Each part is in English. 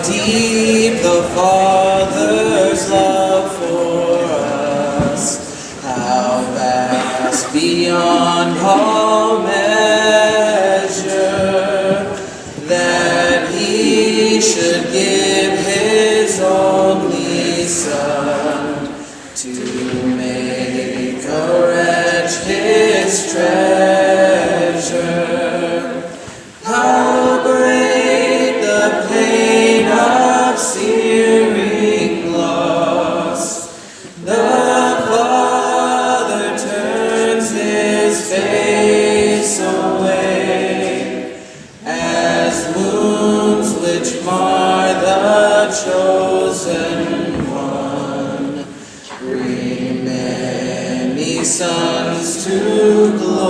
deep the Father's love for us, how vast beyond all measure, that He should give His only Son to make a wretch His treasure. How great the pain of searing loss! The Father turns His face away, as wounds which mar the chosen one bring many sons to glory.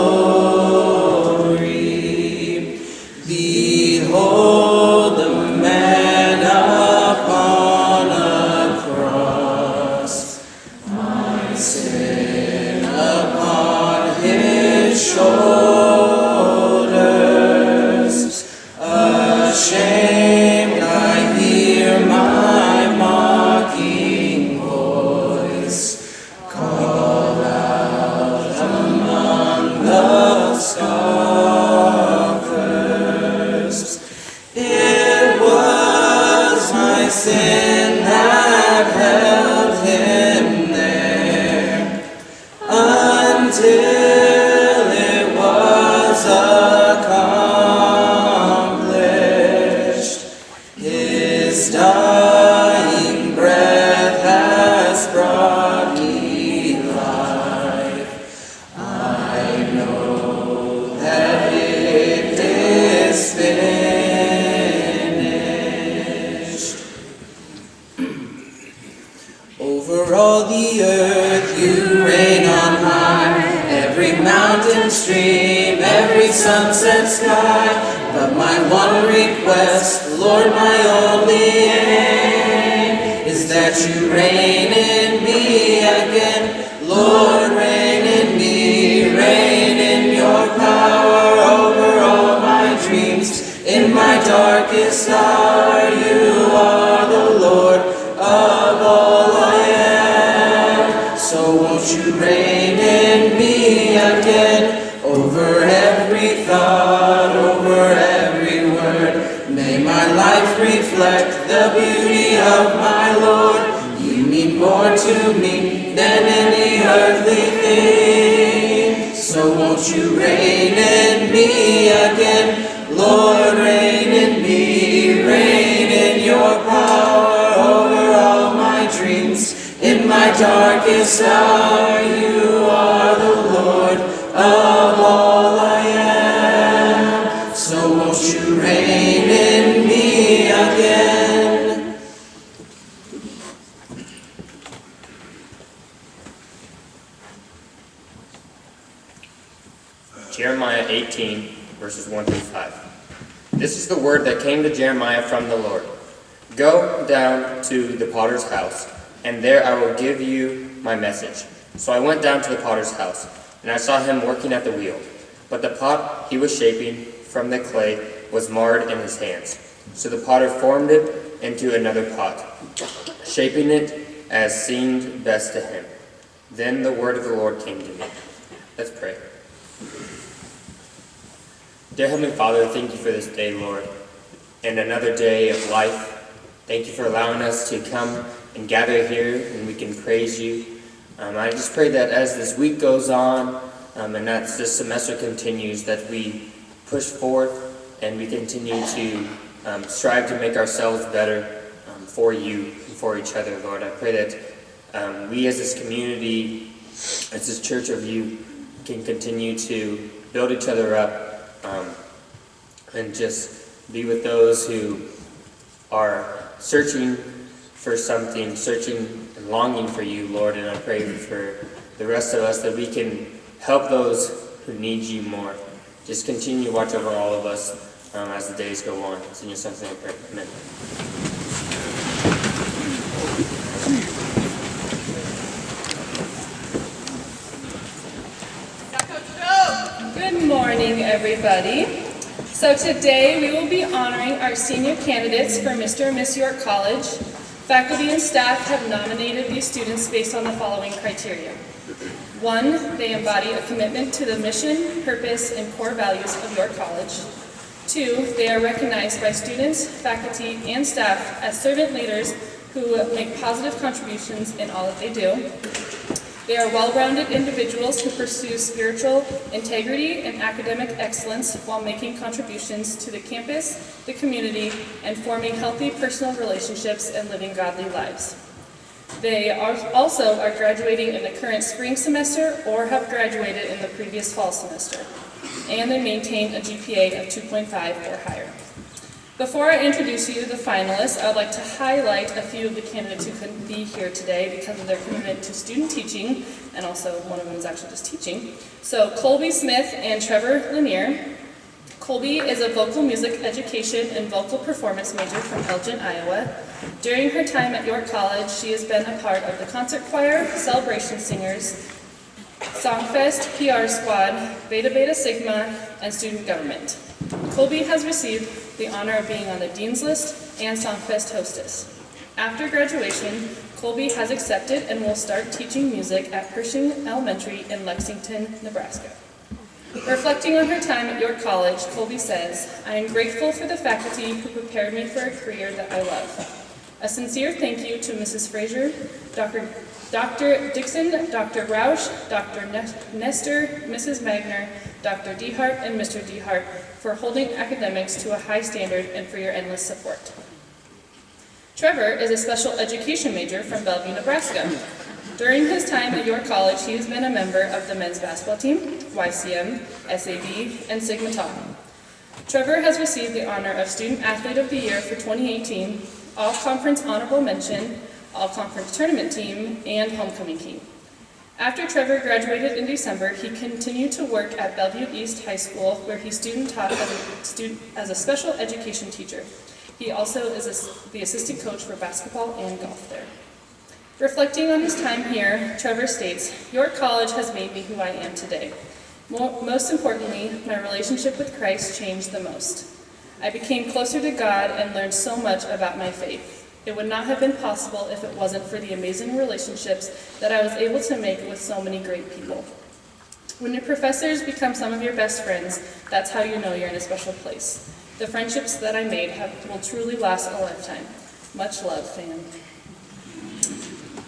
Behold the man upon a cross, my sin upon His shoulders. Ashamed I hear my mocking voice call out among the scoffers. It was my sin that held Him there until it was accomplished. His dying breath has brought me life. I know that it is finished. Over all the earth you reign on high, every mountain stream, every sunset sky. But my one request, Lord, my only aim, is that you reign in me again. Lord, reign in me, reign in your power over all my dreams. In my darkest hour, you are the Lord of all I am. So won't you reign in me again, over every thought, over every word. May my life reflect the beauty of my Lord. You mean more to me than any earthly thing. So won't you reign in me again, Lord, reign in me, reign in your power over all my dreams. In my darkest hour, you are the Lord of all I am. So won't you reign in me again? Jeremiah 18, verses 1 through 5. This is the word that came to Jeremiah from the Lord. Go down to the potter's house, and there I will give you my message. So I went down to the potter's house, and I saw him working at the wheel. But the pot he was shaping from the clay was marred in his hands. So the potter formed it into another pot, shaping it as seemed best to him. Then the word of the Lord came to me. Let's pray. Dear Heavenly Father, thank you for this day, Lord, and another day of life. Thank you for allowing us to come and gather here and we can praise you. I just pray that as this week goes on and as this semester continues, that we push forth and we continue to strive to make ourselves better for you and for each other, Lord. I pray that we as this community, as this church of you, can continue to build each other up and just be with those who are searching for something, searching and longing for you, Lord. And I pray for the rest of us that we can help those who need you more. Just continue to watch over all of us as the days go on. It's in your son's name I pray. Amen. Good morning, everybody. So today we will be honoring our senior candidates for Mr. and Miss York College. Faculty and staff have nominated these students based on the following criteria. 1, they embody a commitment to the mission, purpose, and core values of York College. 2, they are recognized by students, faculty, and staff as servant leaders who make positive contributions in all that they do. They are well-rounded individuals who pursue spiritual integrity and academic excellence while making contributions to the campus, the community, and forming healthy personal relationships and living godly lives. They also are graduating in the current spring semester or have graduated in the previous fall semester, and they maintain a GPA of 2.5 or higher. Before I introduce you to the finalists, I would like to highlight a few of the candidates who couldn't be here today because of their commitment to student teaching, and also one of them is actually just teaching. So Colby Smith and Trevor Lenear. Colby is a vocal music education and vocal performance major from Elgin, Iowa. During her time at York College, she has been a part of the concert choir, celebration singers, Songfest, PR squad, Beta Beta Sigma, and student government. Colby has received the honor of being on the Dean's List and Songfest hostess. After graduation, Colby has accepted and will start teaching music at Pershing Elementary in Lexington, Nebraska. Reflecting on her time at York College, Colby says, "I am grateful for the faculty who prepared me for a career that I love. A sincere thank you to Mrs. Fraser, Dr. Dixon, Dr. Rausch, Dr. Nestor, Mrs. Magner, Dr. DeHart, and Mr. DeHart for holding academics to a high standard and for your endless support." Trevor is a special education major from Bellevue, Nebraska. During his time at York College, he has been a member of the men's basketball team, YCM, SAB, and Sigma Tau. Trevor has received the honor of Student Athlete of the Year for 2018, All-Conference Honorable Mention, All-Conference Tournament Team, and Homecoming Team. After Trevor graduated in December, he continued to work at Bellevue East High School, where he student taught as a special education teacher. He also is the assistant coach for basketball and golf there. Reflecting on his time here, Trevor states, "York College has made me who I am today. Most importantly, my relationship with Christ changed the most. I became closer to God and learned so much about my faith. It would not have been possible if it wasn't for the amazing relationships that I was able to make with so many great people. When your professors become some of your best friends, that's how you know you're in a special place. The friendships that I made will truly last a lifetime. Much love, fam."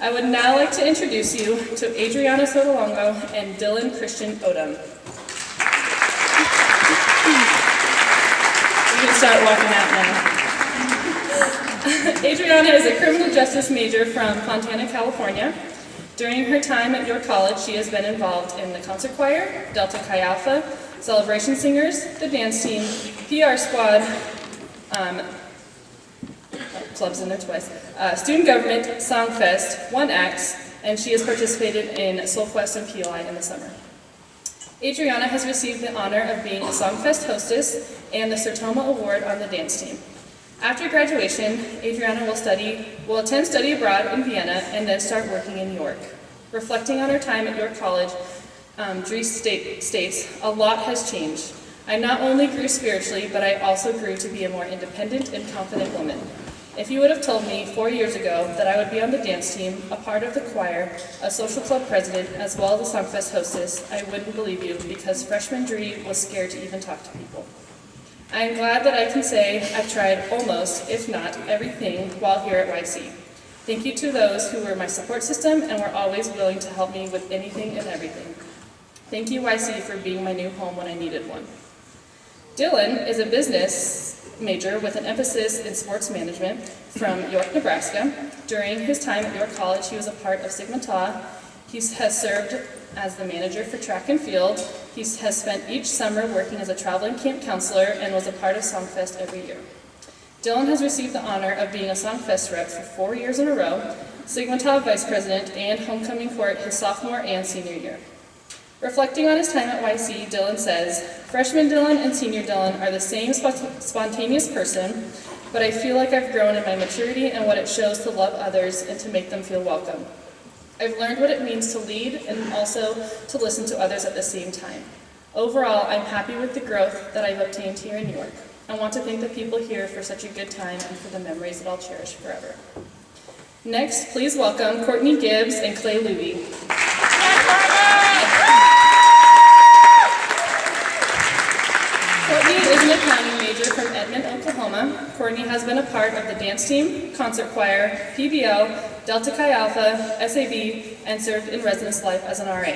I would now like to introduce you to Adrianna Sotolongo and Dylan Christian Odom. You can start walking out now. Adrianna is a criminal justice major from Fontana, California. During her time at York College, she has been involved in the concert choir, Delta Chi Alpha, celebration singers, the dance team, PR squad, clubs in there twice, student government, Songfest, One Acts, and she has participated in Soulquest and POI in the summer. Adrianna has received the honor of being a Songfest hostess and the Sertoma Award on the dance team. After graduation, Adrianna will attend study abroad in Vienna and then start working in York. Reflecting on her time at York College, Dries states, "A lot has changed. I not only grew spiritually, but I also grew to be a more independent and confident woman. If you would have told me 4 years ago that I would be on the dance team, a part of the choir, a social club president, as well as a Songfest hostess, I wouldn't believe you because freshman Dree was scared to even talk to people. I am glad that I can say I've tried almost, if not everything, while here at YC. Thank you to those who were my support system and were always willing to help me with anything and everything. Thank you, YC, for being my new home when I needed one." Dylan is a business major with an emphasis in sports management from York, Nebraska. During his time at York College, he was a part of Sigma Tau. He has served as the manager for track and field. He has spent each summer working as a traveling camp counselor and was a part of Songfest every year. Dylan has received the honor of being a Songfest rep for 4 years in a row, Sigma Tau vice president, and homecoming court his sophomore and senior year. Reflecting on his time at YC, Dylan says, "Freshman Dylan and senior Dylan are the same spontaneous person, but I feel like I've grown in my maturity and what it shows to love others and to make them feel welcome. I've learned what it means to lead and also to listen to others at the same time. Overall, I'm happy with the growth that I've obtained here in York. I want to thank the people here for such a good time and for the memories that I'll cherish forever. Next, please welcome Courtney Gibbs and Clay Lube. Courtney is an accounting major from Edmond, Oklahoma. Courtney has been a part of the dance team, concert choir, PBL, Delta Chi Alpha, SAB, and served in residence life as an RA.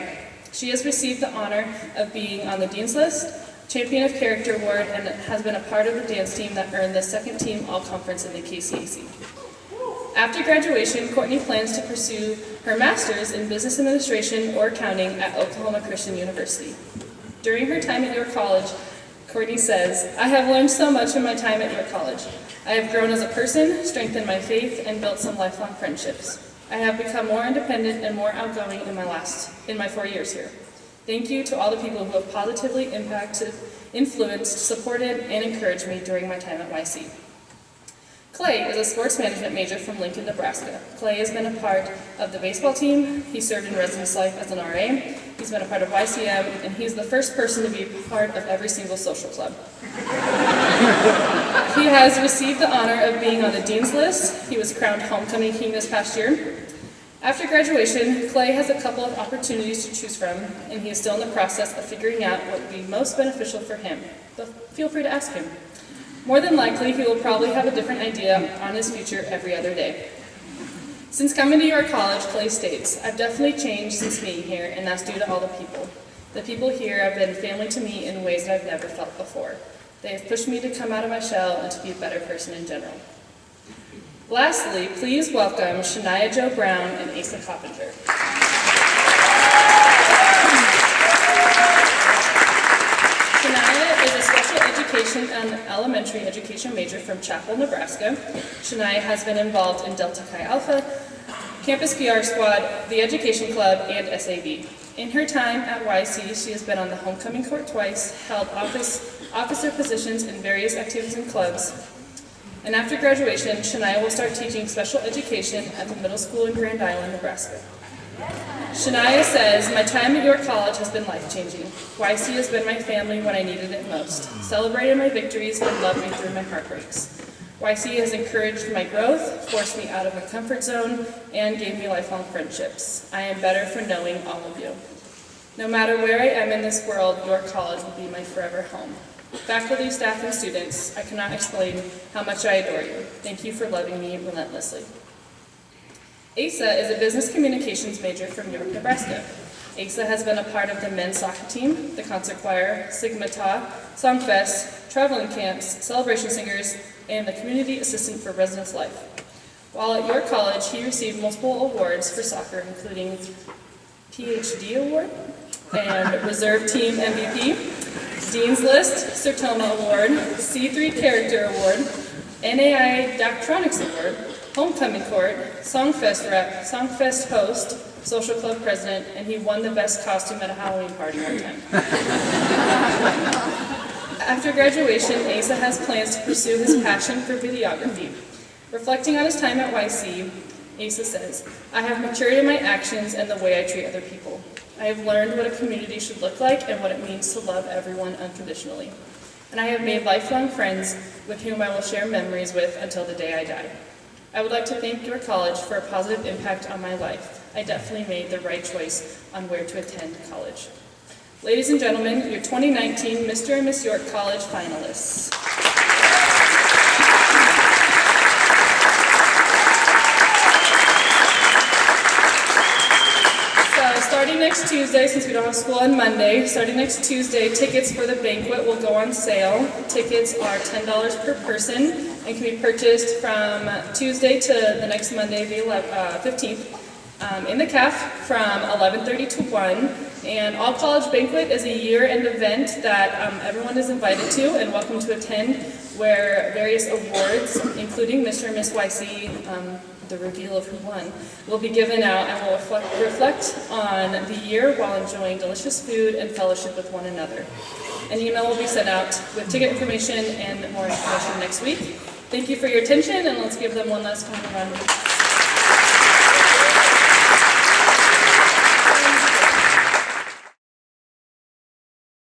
She has received the honor of being on the Dean's List, Champion of Character Award, and has been a part of the dance team that earned the second team all-conference in the KCAC. After graduation, Courtney plans to pursue her master's in business administration or accounting at Oklahoma Christian University. During her time at York College, Courtney says, "I have learned so much in my time at York College. I have grown as a person, strengthened my faith, and built some lifelong friendships. I have become more independent and more outgoing in my 4 years here. Thank you to all the people who have positively impacted, influenced, supported, and encouraged me during my time at YC." Clay is a sports management major from Lincoln, Nebraska. Clay has been a part of the baseball team. He served in residence life as an RA. He's been a part of YCM, and he's the first person to be part of every single social club. He has received the honor of being on the Dean's List. He was crowned Homecoming King this past year. After graduation, Clay has a couple of opportunities to choose from, and he is still in the process of figuring out what would be most beneficial for him. But feel free to ask him. More than likely, he will probably have a different idea on his future every other day. Since coming to York College, Clay states, "I've definitely changed since being here, and that's due to all the people. The people here have been family to me in ways that I've never felt before. They have pushed me to come out of my shell and to be a better person in general." Lastly, please welcome Shania Jo Brown and Asa Coppinger. Shania is a special education and elementary education major from Chapel, Nebraska. Shania has been involved in Delta Chi Alpha, Campus PR Squad, the Education Club, and SAB. In her time at YC, she has been on the homecoming court twice, held officer positions in various activities and clubs, and after graduation, Shania will start teaching special education at the middle school in Grand Island, Nebraska. Shania says, "My time at York College has been life-changing. YC has been my family when I needed it most, celebrated my victories, and loved me through my heartbreaks. YC has encouraged my growth, forced me out of my comfort zone, and gave me lifelong friendships. I am better for knowing all of you. No matter where I am in this world, York College will be my forever home. Faculty, staff, and students, I cannot explain how much I adore you. Thank you for loving me relentlessly." Asa is a business communications major from York, Nebraska. Asa has been a part of the men's soccer team, the concert choir, Sigma Tau, Songfest, traveling camps, celebration singers, and the community assistant for residence life. While at York College, he received multiple awards for soccer, including PhD Award and Reserve Team MVP, Dean's List, Sertoma Award, C3 Character Award, NAI Doctronics Award, Homecoming Court, Songfest Rep, Songfest Host, Social Club President, and he won the best costume at a Halloween party one time. After graduation, Asa has plans to pursue his passion for videography. Reflecting on his time at YC, Asa says, "I have matured in my actions and the way I treat other people. I have learned what a community should look like and what it means to love everyone unconditionally. And I have made lifelong friends with whom I will share memories with until the day I die. I would like to thank your college for a positive impact on my life. I definitely made the right choice on where to attend college." Ladies and gentlemen, your 2019 Mr. and Miss York College finalists. Starting next Tuesday, since we don't have school on Monday, starting next Tuesday, tickets for the banquet will go on sale. Tickets are $10 per person and can be purchased from Tuesday to the next Monday, the 15th, in the CAF from 11:30 to 1. And All College Banquet is a year-end event that everyone is invited to and welcome to attend, where various awards, including Mr. and Miss YC, the reveal of who won, will be given out and will reflect on the year while enjoying delicious food and fellowship with one another. An email will be sent out with ticket information and more information next week. Thank you for your attention, and let's give them one last final round.